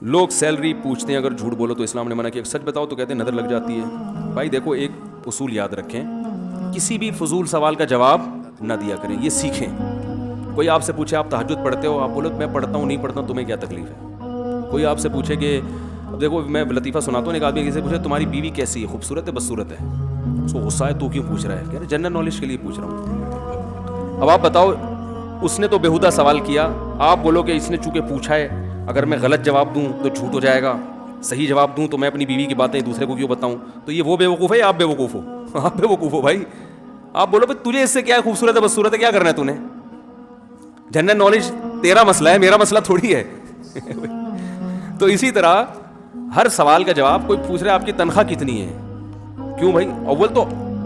لوگ سیلری پوچھتے ہیں, اگر جھوٹ بولو تو اسلام نے منع کیا, سچ بتاؤ تو کہتے ہیں نظر لگ جاتی ہے. بھائی دیکھو, ایک اصول یاد رکھیں, کسی بھی فضول سوال کا جواب نہ دیا کریں, یہ سیکھیں. کوئی آپ سے پوچھے آپ تہجد پڑھتے ہو, آپ بولو میں پڑھتا ہوں, نہیں پڑھتا ہوں, تمہیں کیا تکلیف ہے. کوئی آپ سے پوچھے کہ اب دیکھو میں لطیفہ سناتا ہوں, ایک آدمی کسی سے پوچھے تمہاری بیوی کیسی ہے, خوبصورت ہے بدصورت ہے, اس کو غصہ ہے تو کیوں پوچھ رہا ہے, کہہ رہے جنرل نالج کے لیے پوچھ رہا ہوں. اب آپ بتاؤ, اس نے تو بیہودہ سوال کیا, آپ بولو کہ اس نے چونکہ پوچھا ہے, اگر میں غلط جواب دوں تو جھوٹ ہو جائے گا, صحیح جواب دوں تو میں اپنی بیوی کی باتیں دوسرے کو کیوں بتاؤں, تو یہ وہ بے وقوف ہے یا آپ بے وقوف ہو؟ آپ بے وقوف ہو بھائی. آپ بولو بھائی تجھے اس سے کیا ہے, خوبصورت ہے بدصورت ہے, کیا کرنا ہے تو نے, جنرل نالج تیرا مسئلہ ہے, میرا مسئلہ تھوڑی ہے. تو اسی طرح ہر سوال کا جواب, کوئی پوچھ رہا ہے آپ کی تنخواہ کتنی ہے, کیوں بھائی, اول تو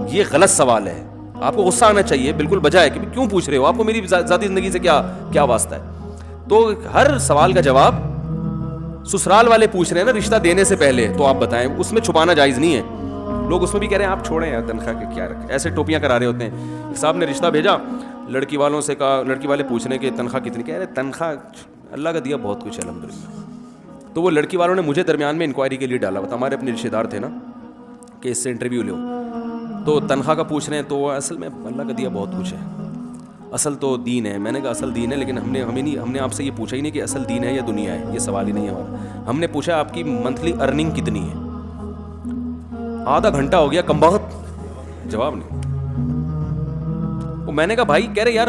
یہ غلط سوال ہے, آپ کو غصہ آنا چاہیے, بالکل بجا ہے کہ کیوں پوچھ رہے ہو, آپ کو میری ذاتی زندگی سے کیا واسطہ ہے. تو ہر سوال کا جواب سسرال والے پوچھ رہے ہیں نا رشتہ دینے سے پہلے, تو آپ بتائیں, اس میں چھپانا جائز نہیں ہے. لوگ اس میں بھی کہہ رہے ہیں آپ چھوڑیں یار تنخواہ کے کیا رکھیں, ایسے ٹوپیاں کرا رہے ہوتے ہیں. ایک صاحب نے رشتہ بھیجا, لڑکی والوں سے کہا, لڑکی والے پوچھ رہے ہیں کہ تنخواہ کتنی, کہہ رہے تنخواہ اللہ کا دیا بہت کچھ ہے الحمدللہ. تو وہ لڑکی والوں نے مجھے درمیان میں انکوائری کے لیے ڈالا, بتا ہمارے اپنے رشتے دار تھے نا, کہ اس سے انٹرویو لو, تو تنخواہ کا پوچھ رہے ہیں, تو اصل میں اللہ کا دیا بہت کچھ ہے, اصل تو دین ہے. میں نے کہا اصل دین ہے, لیکن ہم نے آپ سے یہ پوچھا ہی نہیں کہ اصل دین ہے یا دنیا ہے, یہ سوال ہی نہیں ہے ہمارا. ہم نے پوچھا آپ کی منتھلی ارننگ کتنی ہے. آدھا گھنٹہ ہو گیا, کمبخت جواب نہیں. میں نے کہا بھائی, کہہ رہے یار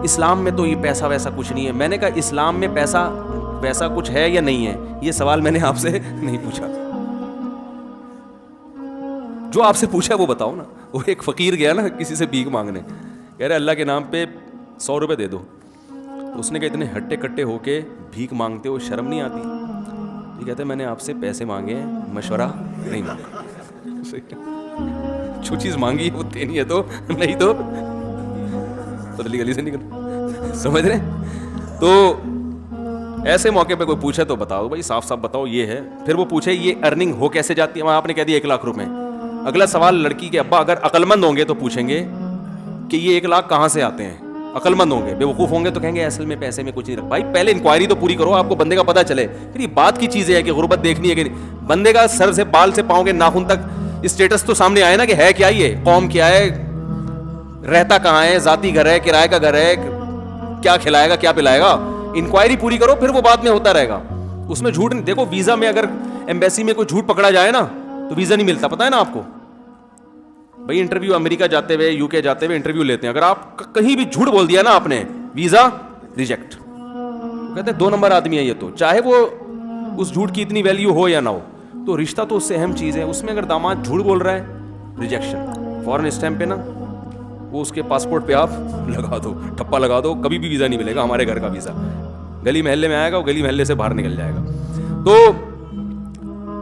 اسلام میں تو یہ پیسہ ویسا کچھ نہیں ہے. میں نے کہا اسلام میں پیسہ ویسا کچھ ہے یا نہیں ہے, یہ سوال میں نے آپ سے نہیں پوچھا. جو آپ سے پوچھا وہ بتاؤ نا. وہ ایک فقیر گیا نا کسی سے بھیک مانگنے, کہہ رہے اللہ کے نام پہ 100 روپے دے دو. تو اس نے کہا اتنے ہٹے کٹے ہو کے بھیک مانگتے ہو, شرم نہیں آتی؟ یہ کہتے میں نے آپ سے پیسے مانگے ہیں, مشورہ نہیں مانگا. جو چیز مانگی وہ دینی ہے, تو نہیں تو بدلی گلی سے نکل, سمجھ رہے. تو ایسے موقع پہ کوئی پوچھے تو بتاؤ بھائی, صاف صاف بتاؤ یہ ہے. پھر وہ پوچھے یہ ارننگ ہو کیسے جاتی ہے, آپ نے کہہ دیا 1 لاکھ روپے. اگلا سوال لڑکی کے ابا اگر عقل مند ہوں گے تو پوچھیں گے کہ یہ 1 لاکھ کہاں سے آتے ہیں. عقل مند ہوں گے, بے وقوف ہوں گے تو کہیں گے اصل میں پیسے میں کچھ نہیں رکھ. بھائی پہلے انکوائری تو پوری کرو, آپ کو بندے کا پتہ چلے. پھر یہ بات کی چیز ہے کہ غربت دیکھنی ہے کہ بندے کا سر سے بال سے پاؤں کے ناخن تک اسٹیٹس تو سامنے آئے نا, کہ ہے کیا, یہ قوم کیا ہے, رہتا کہاں ہے, ذاتی گھر ہے, کرائے کا گھر ہے, کیا کھلائے گا کیا پلائے گا. انکوائری پوری کرو, پھر وہ بعد میں ہوتا رہے گا. اس میں جھوٹ نہیں. دیکھو ویزا میں اگر ایمبیسی میں کوئی جھوٹ پکڑا جائے نا تو ویزا نہیں ملتا, پتہ ہے نا آپ کو. بھائی انٹرویو امریکہ جاتے ہوئے, UK جاتے ہوئے انٹرویو لیتے ہیں, اگر آپ کہیں بھی جھوٹ بول دیا نا آپ نے, ویزا ریجیکٹ. کہتے ہیں 2 نمبر آدمی ہے یہ, تو چاہے وہ اس جھوٹ کی اتنی ویلیو ہو یا نہ ہو, تو رشتہ تو اس سے اہم چیز ہے. اس میں اگر داماد جھوٹ بول رہا ہے, ریجیکشن, فوراً اسٹیمپ پہ نا وہ اس کے پاسپورٹ پہ آپ لگا دو, ٹھپا لگا دو, کبھی بھی ویزا نہیں ملے گا. ہمارے گھر کا ویزا گلی محلے میں آئے گا, وہ گلی محلے سے باہر نکل جائے گا. تو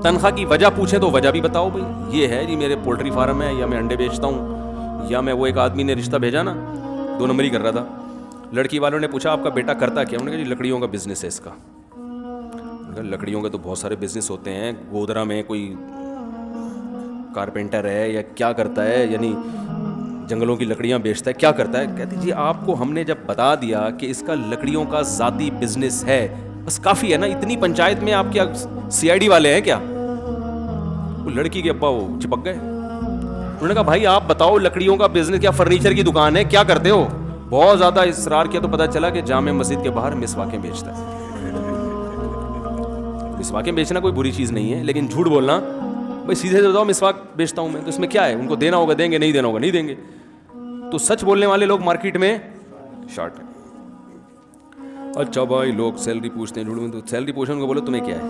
تنخواہ کی وجہ پوچھیں تو وجہ بھی بتاؤ بھائی, یہ ہے جی میرے پولٹری فارم ہے, یا میں انڈے بیچتا ہوں, یا میں وہ ایک آدمی نے رشتہ بھیجا نا 2 نمبر ہی کر رہا تھا. لڑکی والوں نے پوچھا آپ کا بیٹا کرتا کیا, انہوں نے کہا جی لکڑیوں کا بزنس ہے اس کا. لکڑیوں کے تو بہت سارے بزنس ہوتے ہیں, گودرا میں کوئی کارپینٹر ہے یا کیا کرتا ہے, یعنی جنگلوں کی لکڑیاں بیچتا ہے, کیا کرتا ہے. کہتی جی آپ کو ہم نے جب بتا دیا کہ اس کا لکڑیوں کا ذاتی بزنس ہے, بس کافی ہے نا. اتنی پنچایت میں آپ کیا CID والے ہیں کیا؟ وہ لڑکی کے ابا وہ چپک گئے. انہوں نے کہا بھائی آپ بتاؤ لکڑیوں کا بزنس کیا, فرنیچر کی دکان ہے, کیا کرتے ہو؟ بہت زیادہ اصرار کیا تو پتا چلا کہ جامع مسجد کے باہر مسواکیں بیچتا ہے. مسواکیں بیچنا کوئی بری چیز نہیں ہے, لیکن جھوٹ بولنا, بھائی سیدھے سے بتاؤ مسواک بیچتا ہوں میں, تو اس میں کیا ہے؟ ان کو دینا ہوگا دیں گے, نہیں دینا ہوگا نہیں دیں گے. تو سچ بولنے والے لوگ مارکیٹ میں شارٹ ہیں. اچھا بھائی لوگ سیلری پوچھتے ہیں, جھوٹ میں تو سیلری پوچھنے کو بولو تمہیں کیا ہے,